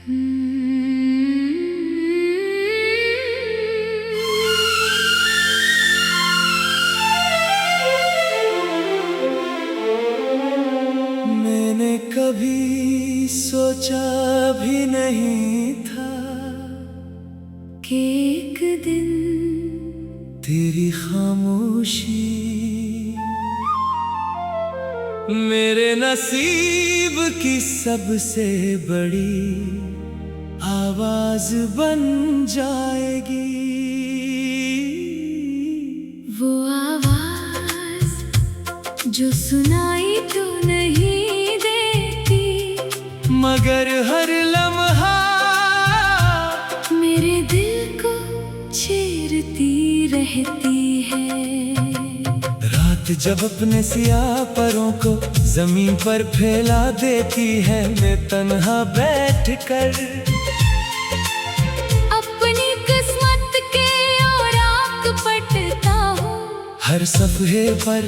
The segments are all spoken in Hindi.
मैंने कभी सोचा भी नहीं था कि एक दिन तेरी खामोशी मेरे नसीब की सबसे बड़ी आवाज बन जाएगी। वो आवाज जो सुनाई तो नहीं देती, मगर हर लम्हा मेरे दिल को छेड़ती रहती है। रात जब अपने सियाह परों को जमीन पर फैला देती है, मैं तन्हा बैठकर अपनी किस्मत के और आग पटता हूँ। हर सफ़हे पर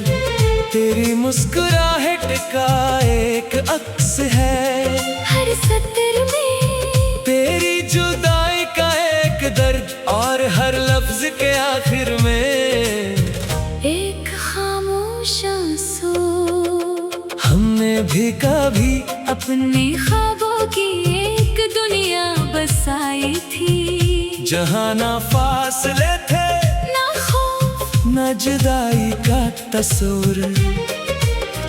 तेरी मुस्कुराहट का एक अक्स है, हर सत्र में तेरी जुदाई का एक दर्द, और हर लफ्ज के आखिर में एक खामोश आंसू। हमने भी कभी अपने ख्वाबों की एक दुनिया बसाई थी, जहाँ ना फासले थे ना खौफ न जुदाई का तस्वीर,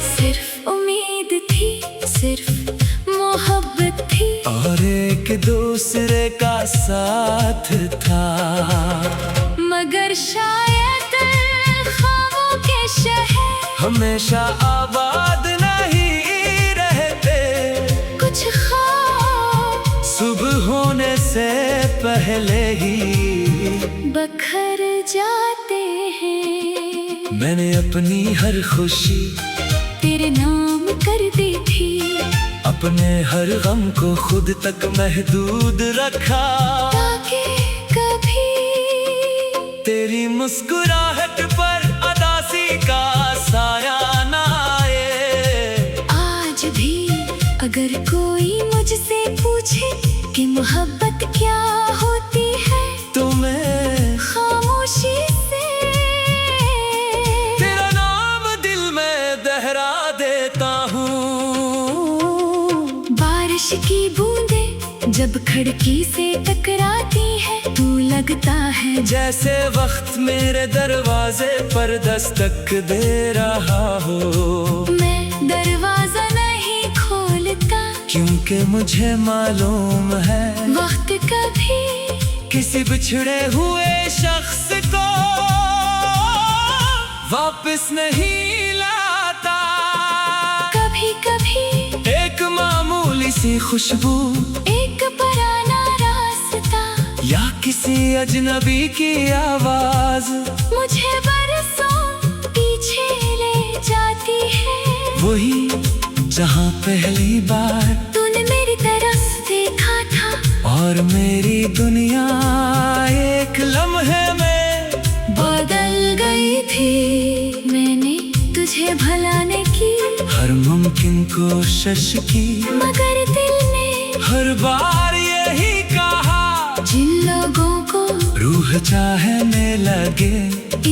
सिर्फ उम्मीद थी, सिर्फ मोहब्बत थी, और एक दूसरे का साथ था। मगर शायद ख्वाबों के शहर हमेशा आबाद नहीं रहते, कुछ ख्वाब सुबह होने से पहले ही बखर जाते हैं। मैंने अपनी हर खुशी तेरे नाम कर दी थी, अपने हर गम को खुद तक महदूद रखा, ताकि कभी तेरी मुस्कुराहट पर अदासी का साया ना आए। आज भी अगर कोई मुझसे पूछे कि मोहब्बत क्या होती है, तो मैं खामोशी से तेरा नाम दिल में दोहरा देता हूँ। बारिश की बूंदें जब खिड़की से टकराती है, तू लगता है जैसे वक्त मेरे दरवाजे पर दस्तक दे रहा हो। मैं दरवाजा नहीं खोलता, क्योंकि मुझे मालूम है वक्त कभी किसी बिछड़े हुए शख्स को वापस नहीं लाता। कभी कभी एक मामूली सी खुशबू एक पुराना रास्ता या किसी अजनबी की आवाज मुझे बरसों पीछे ले जाती है। वही जहाँ पहली बार तूने मेरी तरफ देखा था, और मेरी दुनिया एक लम्हे में बदल गई थी। मैंने तुझे भुलाने की हर मुमकिन कोशिश की, मगर दिल ने हर बार यही कहा, जिन लोगों को रूह चाहने लगे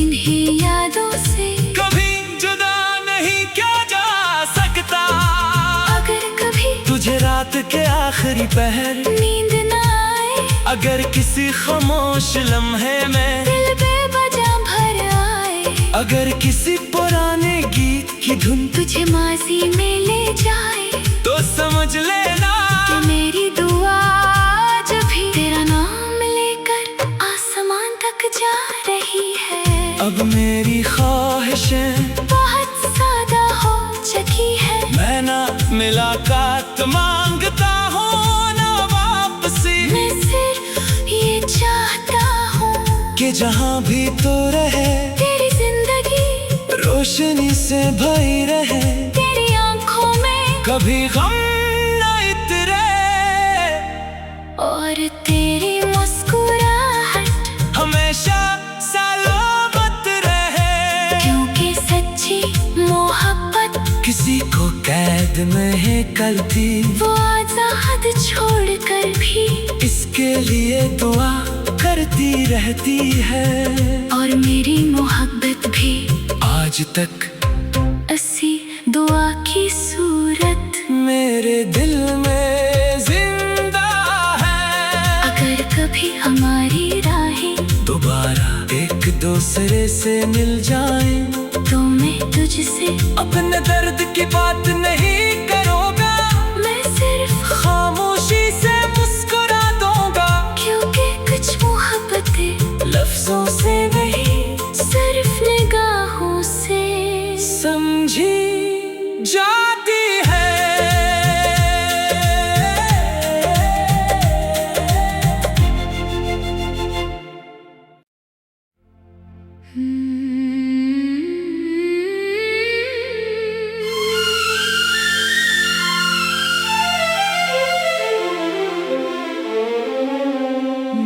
इन्हीं यादों से कभी जुदा नहीं किया जा सकता। अगर कभी तुझे रात के आखिरी पहर नींद न आए, अगर किसी खामोश लम्हे में दिल बेवजह भर आए, अगर किसी पुराने गीत की धुन तुझे माजी में ले जाए, तो समझ लेना कि मेरी दुआ आज भी तेरा नाम लेकर आसमान तक जा रही है। अब मेरी ख्वाहिशें बहुत सादा हो चुकी है, मैं ना मुलाकात मांगता हूँ ना वापसी। मैं सिर्फ ये चाहता हूँ कि जहाँ भी तो रहे तेरी जिंदगी रोशनी से भरी रहे, तेरी आंखों में कभी गम न इतरे, और तेरी मुस्कुराहट हमेशा सलामत रहे। क्योंकि सच्ची मोहब्बत किसी को कैद में है करती, वो आजाद छोड़ कर भी उसके लिए दुआ करती रहती है, और मेरी मोहब्बत भी आज तक ऐसी दुआ की सूरत मेरे दिल में जिंदा है। अगर कभी हमारी राहें दोबारा एक दूसरे से मिल जाएं, तो मैं तुझसे अपने दर्द की बात नहीं करूँगा, मैं सिर्फ खामोशी से मुस्कुरा दूंगा। क्योंकि कुछ मोहब्बतें लफ्जों से नहीं सिर्फ निगाहों से समझी जाती है।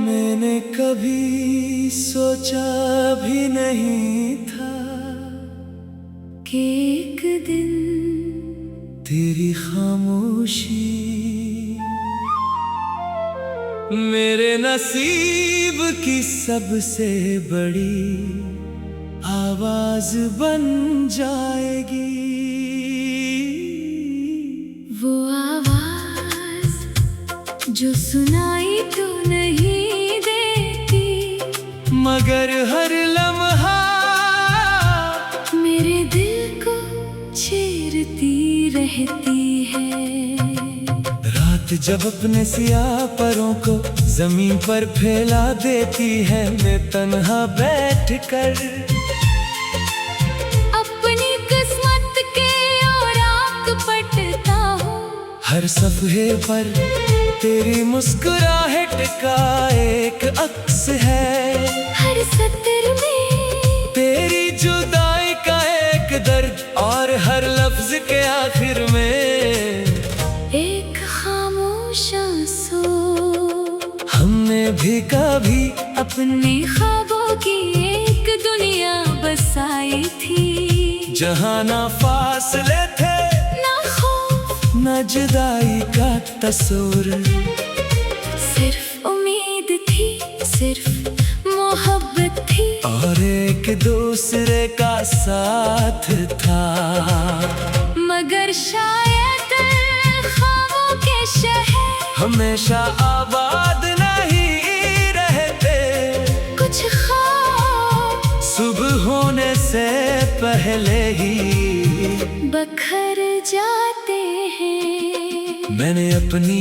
मैंने कभी सोचा भी नहीं था कि एक दिन तेरी खामोशी मेरे नसीब की सबसे बड़ी आवाज बन जाएगी। वो आवाज जो सुनाई तो नहीं देती, मगर हर लम्हा मेरे दिल को छेड़ती रहती है। रात जब अपने सियाह परों को जमीन पर फैला देती है, मैं तन्हा बैठकर अपनी किस्मत के और आँख पटता हूँ। हर सफ़हे पर तेरी मुस्कुराहट का एक अक्स है, हर सत्र में तेरी जुदाई का एक दर्द, और हर लफ्ज के आखिर में एक खामोश आंसू। हमने भी कभी अपने ख्वाबों की एक दुनिया बसाई थी, जहाँ ना फासले थे ना खौफ न जुदाई का तस्वीर, सिर्फ उम्मीद थी, सिर्फ मोहब्बत थी, और एक दूसरे का साथ था। मगर शायद ख्वाबों के शहर हमेशा आबाद नहीं रहते, कुछ ख्वाब सुबह होने से पहले ही बखर जाते हैं। मैंने अपनी